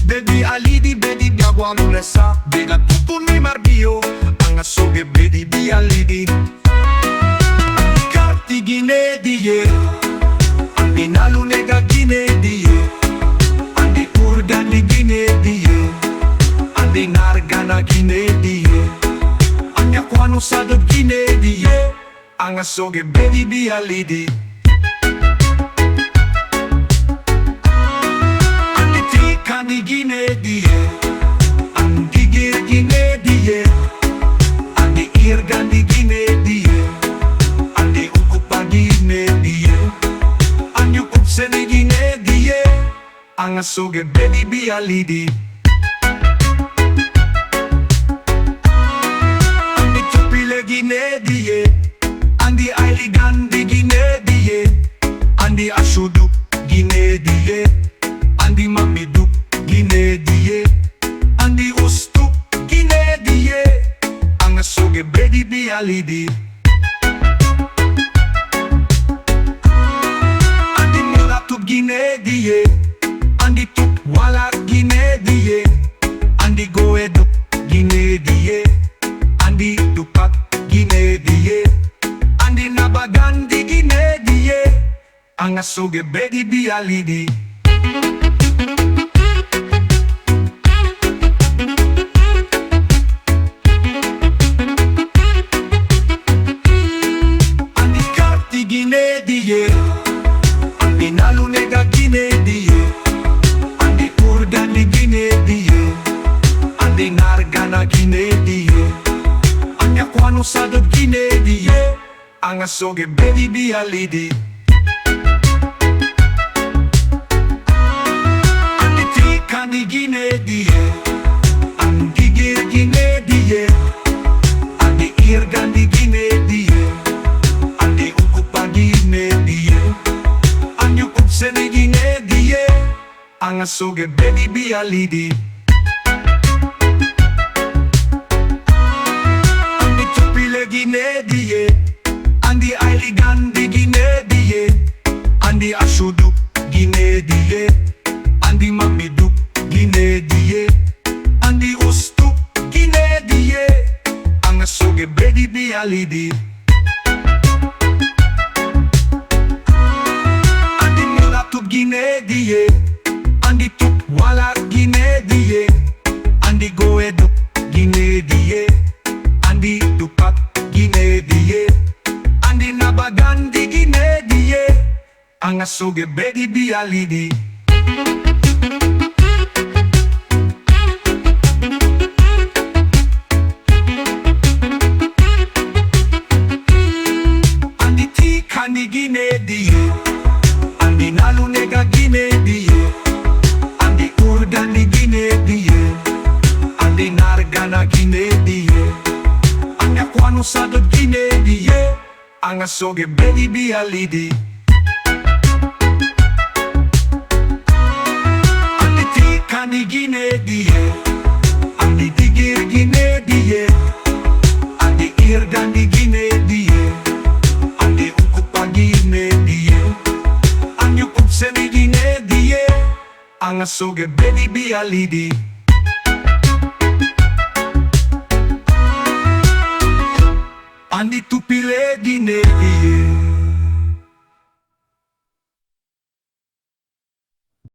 Baby alidi bedi biaguano nessa Bega tutto nei marbio Anga soge bedi bi alidi Karti gine diye Andi nalu nega gine diye Andi urgani gine diye Andi nargana gine diye Anya kwano sadot gine diye Anga soge bedi bi alidi Andi gine diye Andi gir gine diye Andi irgandi gine diye Andi ukupa gine diye Andi ukupsene gine diye Anga soge bedi bi alidi Andi tupile gine diye Andi ailigandi gine diye Andi ashudu gine diye Andi mamidu gine diye Andi ustu gine diye Anga soge bedi bi alidi Andi mulatub gine diye Andi tup wala gine diye Andi goedu gine diye Andi dupat gine diye Andi nabagandi gine diye Anga soge bedi bi alidi Gine diye Andi nalu nega gine diye Andi urgani gine diye Andi nargana gine diye Anya kwano sadot gine diye Anga soge bedi bi alidi Andi tikani gine diye Andi gir gine diye Andi irgandi gine diye Sene gine diye Anga soge bedi bi alidi Andi tupile gine diye Andi ailigandi gine diye Andi ashudu gine diye Andi mamidu gine diye Andi ustu gine diye Anga soge bedi bi alidi Gine diye Andi tup wala gine diye Andi goedu gine diye Andi dupat gine diye Andi nabagandi gine diye Anga soge bedi bi alidi Andi tikani gine diye Andi nalu nega gine diye Andi urgani gine diye Andi nargana gine diye Anya kwano sadot gine diye Anga soge bedi bi alidi Andi tikani gine diye Andi digir gine diye Andi irgandi gine diye Andi ukupa gine diye Sene gine diye Anga soge bedi bi alidi Andi tupile gine diye